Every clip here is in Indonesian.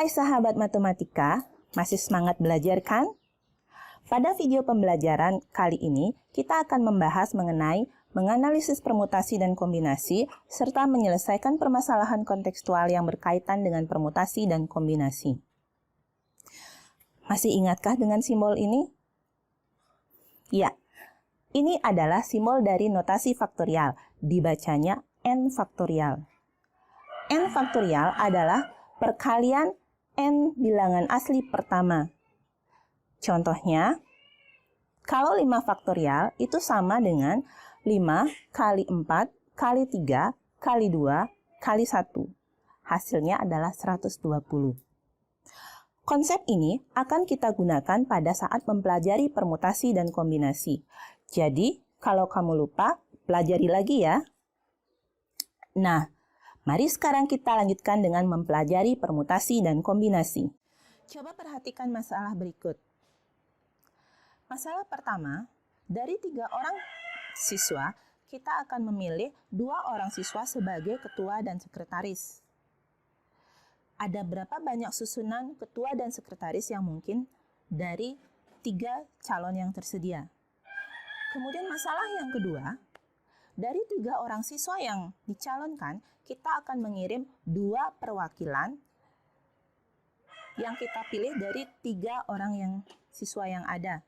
Hai sahabat matematika, masih semangat belajar kan? Pada video pembelajaran kali ini, kita akan membahas mengenai menganalisis permutasi dan kombinasi, serta menyelesaikan permasalahan kontekstual yang berkaitan dengan permutasi dan kombinasi. Masih ingatkah dengan simbol ini? Ya, ini adalah simbol dari notasi faktorial, dibacanya n faktorial. N faktorial adalah perkalian n bilangan asli pertama. Contohnya, kalau 5 faktorial itu sama dengan 5 kali 4 kali 3 kali 2 kali 1. Hasilnya adalah 120. Konsep ini akan kita gunakan pada saat mempelajari permutasi dan kombinasi. Jadi, kalau kamu lupa, pelajari lagi ya. Nah, mari sekarang kita lanjutkan dengan mempelajari permutasi dan kombinasi. Coba perhatikan masalah berikut. Masalah pertama, dari 3 orang siswa, kita akan memilih 2 orang siswa sebagai ketua dan sekretaris. Ada berapa banyak susunan ketua dan sekretaris yang mungkin dari 3 calon yang tersedia? Kemudian masalah yang kedua, dari 3 orang siswa yang dicalonkan, kita akan mengirim 2 perwakilan yang kita pilih dari 3 orang yang siswa yang ada.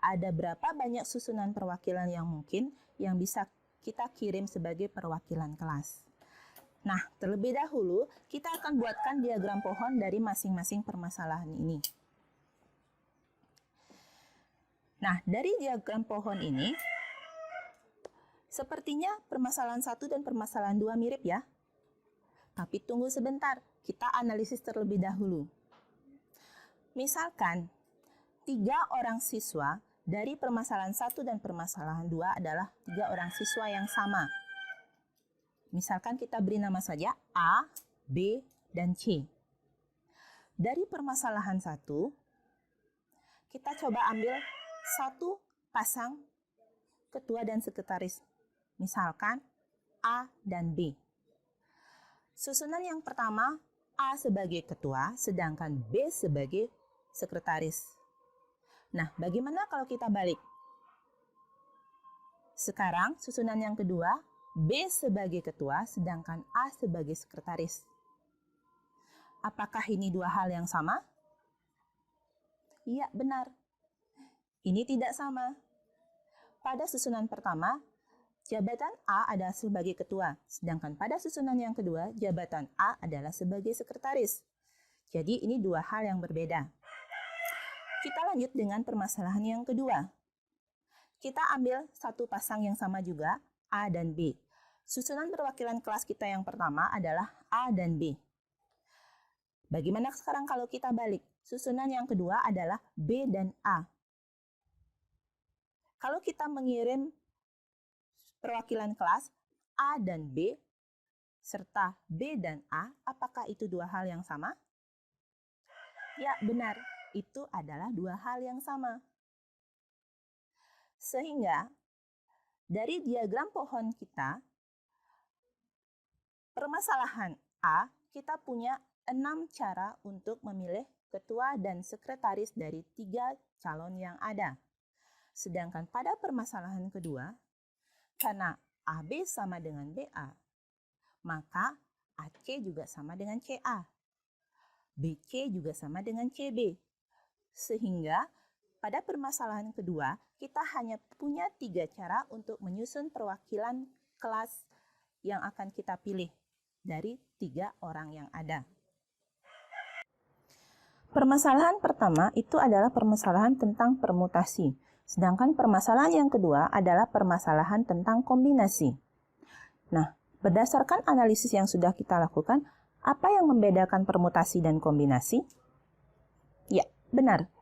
Ada berapa banyak susunan perwakilan yang mungkin yang bisa kita kirim sebagai perwakilan kelas? Nah, terlebih dahulu kita akan buatkan diagram pohon dari masing-masing permasalahan ini. Nah, dari diagram pohon ini, sepertinya permasalahan 1 dan permasalahan 2 mirip ya. Tapi tunggu sebentar, kita analisis terlebih dahulu. Misalkan, 3 orang siswa dari permasalahan 1 dan permasalahan 2 adalah 3 orang siswa yang sama. Misalkan kita beri nama saja A, B, dan C. Dari permasalahan 1, kita coba ambil 1 pasang ketua dan sekretaris. Misalkan A dan B. Susunan yang pertama, A sebagai ketua, sedangkan B sebagai sekretaris. Nah, bagaimana kalau kita balik? Sekarang, susunan yang kedua, B sebagai ketua, sedangkan A sebagai sekretaris. Apakah ini 2 hal yang sama? Iya, benar. Ini tidak sama. Pada susunan pertama, jabatan A adalah sebagai ketua, sedangkan pada susunan yang kedua, jabatan A adalah sebagai sekretaris. Jadi, ini 2 hal yang berbeda. Kita lanjut dengan permasalahan yang kedua. Kita ambil 1 pasang yang sama juga, A dan B. Susunan perwakilan kelas kita yang pertama adalah A dan B. Bagaimana sekarang kalau kita balik? Susunan yang kedua adalah B dan A. Kalau kita mengirim perwakilan kelas A dan B, serta B dan A, apakah itu 2 hal yang sama? Ya, benar. Itu adalah 2 hal yang sama. Sehingga, dari diagram pohon kita, permasalahan A, kita punya 6 cara untuk memilih ketua dan sekretaris dari 3 calon yang ada. Sedangkan pada permasalahan kedua, karena AB sama dengan BA, maka AC juga sama dengan CA. BC juga sama dengan CB. Sehingga pada permasalahan kedua, kita hanya punya 3 cara untuk menyusun perwakilan kelas yang akan kita pilih dari 3 orang yang ada. Permasalahan pertama itu adalah permasalahan tentang permutasi. Sedangkan permasalahan yang kedua adalah permasalahan tentang kombinasi. Nah, berdasarkan analisis yang sudah kita lakukan, apa yang membedakan permutasi dan kombinasi? Ya, benar.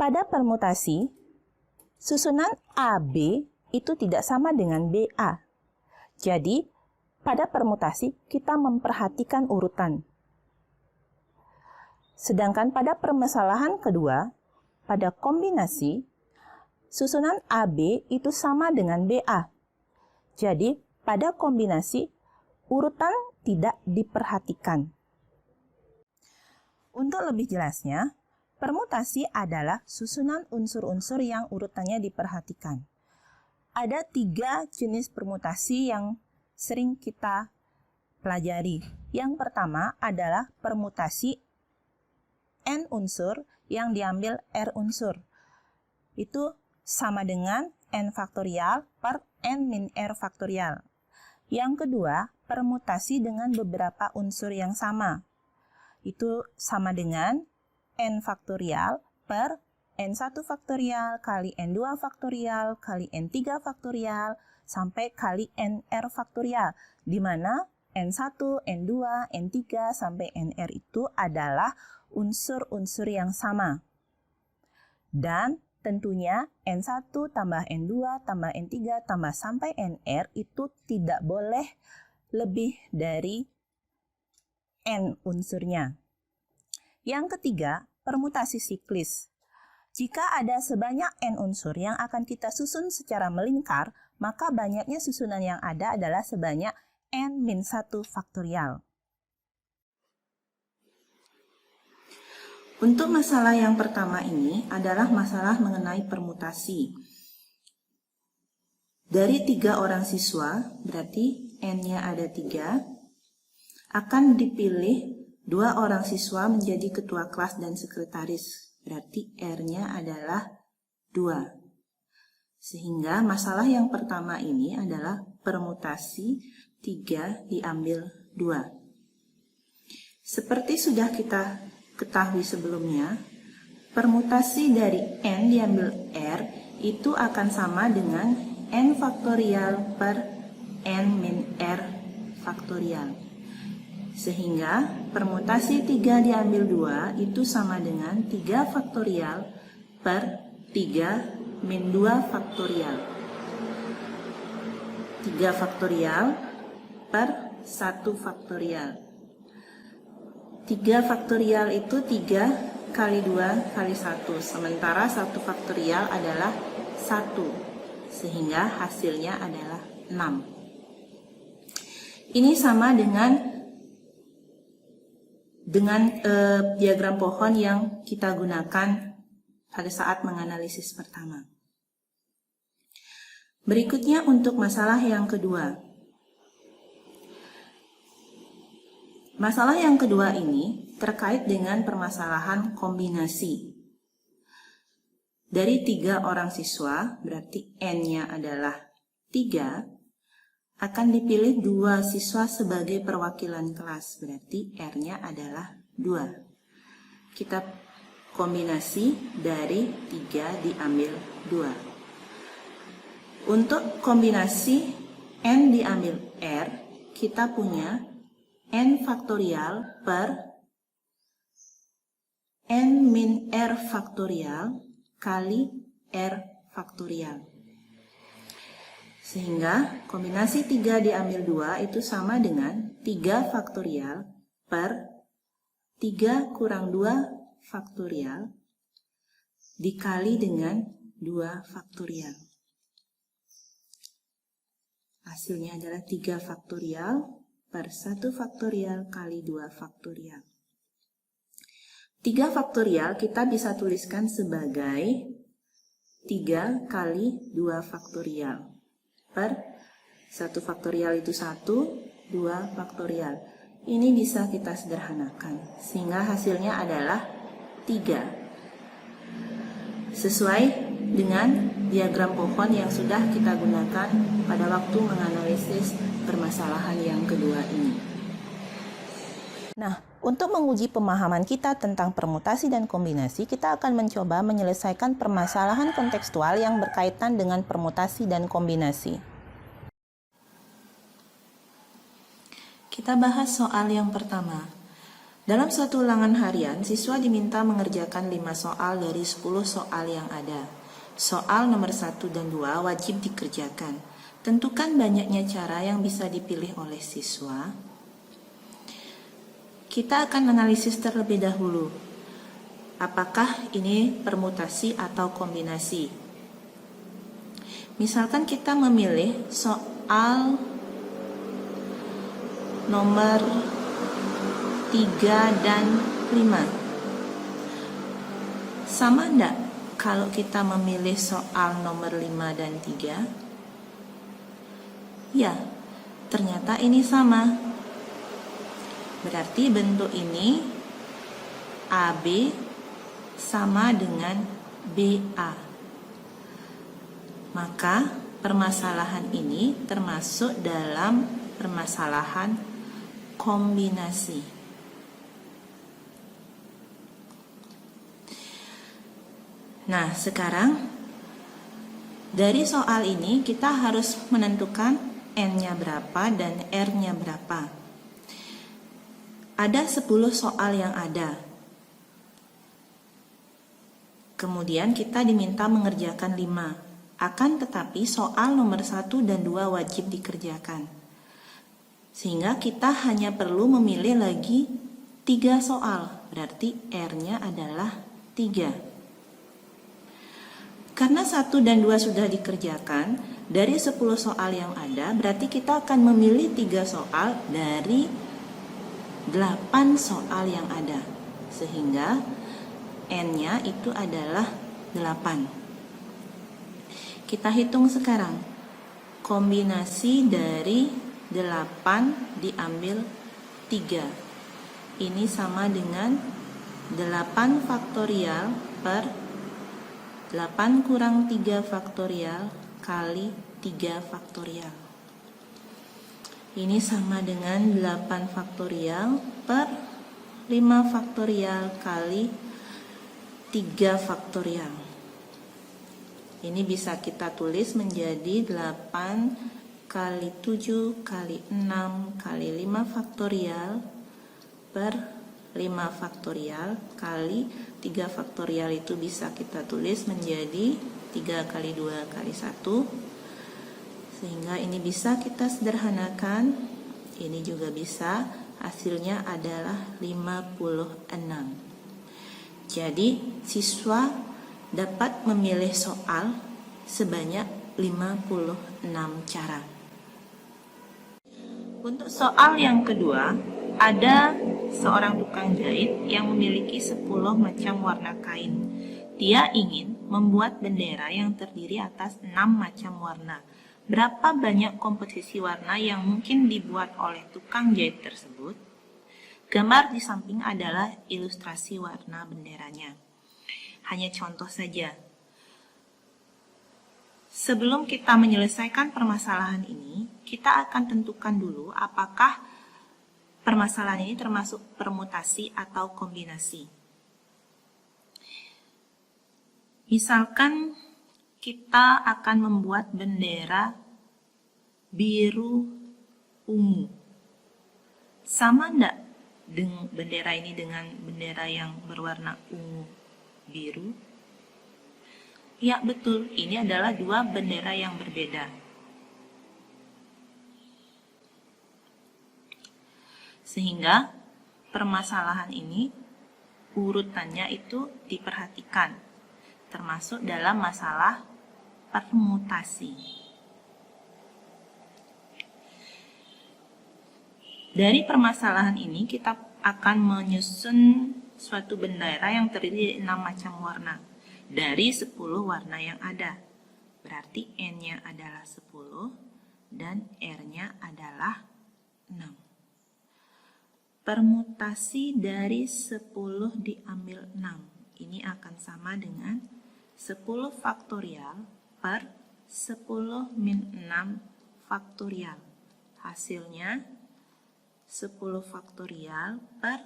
Pada permutasi, susunan AB itu tidak sama dengan BA. Jadi, pada permutasi kita memperhatikan urutan. Sedangkan pada permasalahan kedua, pada kombinasi, susunan AB itu sama dengan BA. Jadi, pada kombinasi, urutan tidak diperhatikan. Untuk lebih jelasnya, permutasi adalah susunan unsur-unsur yang urutannya diperhatikan. Ada 3 jenis permutasi yang sering kita pelajari. Yang pertama adalah permutasi N unsur yang diambil R unsur. Itu sama dengan N faktorial per N min R faktorial. Yang kedua, permutasi dengan beberapa unsur yang sama. Itu sama dengan N faktorial per N1 faktorial kali N2 faktorial kali N3 faktorial sampai kali NR faktorial, di mana N1, N2, N3 sampai NR itu adalah unsur-unsur yang sama. Dan tentunya N1 tambah N2 tambah N3 tambah sampai NR itu tidak boleh lebih dari N unsurnya. Yang ketiga, permutasi siklis. Jika ada sebanyak N unsur yang akan kita susun secara melingkar, maka banyaknya susunan yang ada adalah sebanyak N-1 faktorial. Untuk masalah yang pertama ini adalah masalah mengenai permutasi. Dari 3 orang siswa, berarti N-nya ada 3, akan dipilih 2 orang siswa menjadi ketua kelas dan sekretaris. Berarti R-nya adalah 2. Sehingga masalah yang pertama ini adalah permutasi 3 diambil 2. Seperti sudah kita ketahui sebelumnya, permutasi dari N diambil R itu akan sama dengan N faktorial per N min R faktorial. Sehingga permutasi 3 diambil 2 itu sama dengan 3 faktorial per 3 min 2 faktorial. 3 faktorial per 1 faktorial. 3 faktorial itu 3 kali 2 kali 1. Sementara 1 faktorial adalah 1. Sehingga hasilnya adalah 6. Ini sama dengan diagram pohon yang kita gunakan pada saat menganalisis pertama. Berikutnya untuk masalah yang kedua. Masalah yang kedua ini terkait dengan permasalahan kombinasi. Dari 3 orang siswa, berarti N-nya adalah 3, akan dipilih 2 siswa sebagai perwakilan kelas, berarti R-nya adalah 2. Kita kombinasi dari 3 diambil 2. Untuk kombinasi N diambil R, kita punya N faktorial per N min R faktorial kali R faktorial. Sehingga kombinasi 3 diambil 2 itu sama dengan 3 faktorial per 3 kurang 2 faktorial dikali dengan 2 faktorial. Hasilnya adalah 3 faktorial per 1 faktorial kali 2 faktorial. 3 faktorial kita bisa tuliskan sebagai 3 kali 2 faktorial per 1 faktorial itu 1, 2 faktorial. Ini bisa kita sederhanakan sehingga hasilnya adalah 3. Sesuai dengan diagram pohon yang sudah kita gunakan pada waktu menganalisis permasalahan yang kedua ini. Nah, untuk menguji pemahaman kita tentang permutasi dan kombinasi, kita akan mencoba menyelesaikan permasalahan kontekstual yang berkaitan dengan permutasi dan kombinasi. Kita bahas soal yang pertama. Dalam suatu ulangan harian, siswa diminta mengerjakan 5 soal dari 10 soal yang ada. Soal nomor 1 dan 2 wajib dikerjakan. Tentukan banyaknya cara yang bisa dipilih oleh siswa. Kita akan analisis terlebih dahulu. Apakah ini permutasi atau kombinasi? Misalkan kita memilih soal nomor 3 dan 5. Sama enggak kalau kita memilih soal nomor 5 dan 3? Ya, ternyata ini sama. Berarti bentuk ini AB sama dengan BA. Maka permasalahan ini termasuk dalam permasalahan kombinasi. Nah, sekarang dari soal ini kita harus menentukan N-nya berapa dan R-nya berapa. Ada 10 soal yang ada. Kemudian kita diminta mengerjakan 5. Akan tetapi soal nomor 1 dan 2 wajib dikerjakan. Sehingga kita hanya perlu memilih lagi 3 soal. Berarti R-nya adalah 3. Karena 1 dan 2 sudah dikerjakan, dari 10 soal yang ada, berarti kita akan memilih 3 soal dari 8 soal yang ada. Sehingga N-nya itu adalah 8. Kita hitung sekarang. Kombinasi dari 8 diambil 3. Ini sama dengan 8 faktorial per 8 kurang 3 faktorial kali 3 faktorial. Ini sama dengan 8 faktorial per 5 faktorial kali 3 faktorial. Ini bisa kita tulis menjadi 8 kali 7 kali 6 kali 5 faktorial per 5 faktorial kali 3 faktorial, itu bisa kita tulis menjadi 3 kali 2 kali 1. Sehingga ini bisa kita sederhanakan. Ini juga bisa, hasilnya adalah 56. Jadi siswa dapat memilih soal sebanyak 56 cara. Untuk soal yang kedua, ada seorang tukang jahit yang memiliki 10 macam warna kain. Dia ingin membuat bendera yang terdiri atas 6 macam warna. Berapa banyak komposisi warna yang mungkin dibuat oleh tukang jahit tersebut? Gambar di samping adalah ilustrasi warna benderanya. Hanya contoh saja. Sebelum kita menyelesaikan permasalahan ini, kita akan tentukan dulu apakah permasalahan ini termasuk permutasi atau kombinasi. Misalkan kita akan membuat bendera biru ungu. Sama enggak bendera ini dengan bendera yang berwarna ungu biru? Ya, betul. Ini adalah 2 bendera yang berbeda. Sehingga permasalahan ini urutannya itu diperhatikan, termasuk dalam masalah permutasi. Dari permasalahan ini kita akan menyusun suatu bendera yang terdiri dari 6 macam warna dari 10 warna yang ada. Berarti N-nya adalah 10 dan R-nya adalah 6. Permutasi dari 10 diambil 6. Ini akan sama dengan 10 faktorial per 10 min 6 faktorial. Hasilnya 10 faktorial per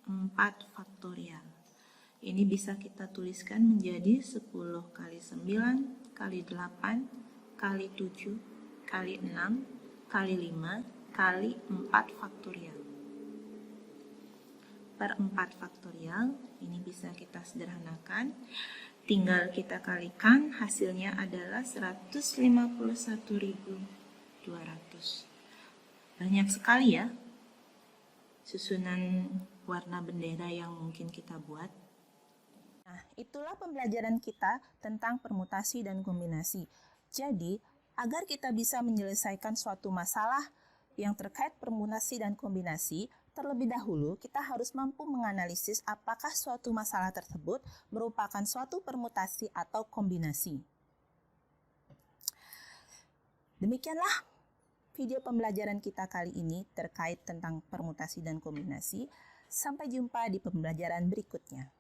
4 faktorial. Ini bisa kita tuliskan menjadi 10 kali 9 kali 8 kali 7 kali 6 kali 5 kali 4 faktorial. Per 4 faktorial, ini bisa kita sederhanakan. Tinggal kita kalikan, hasilnya adalah 151.200. Banyak sekali ya susunan warna bendera yang mungkin kita buat. Nah, itulah pembelajaran kita tentang permutasi dan kombinasi. Jadi, agar kita bisa menyelesaikan suatu masalah yang terkait permutasi dan kombinasi, Terlebih dahulu, kita harus mampu menganalisis apakah suatu masalah tersebut merupakan suatu permutasi atau kombinasi. Demikianlah video pembelajaran kita kali ini terkait tentang permutasi dan kombinasi. Sampai jumpa di pembelajaran berikutnya.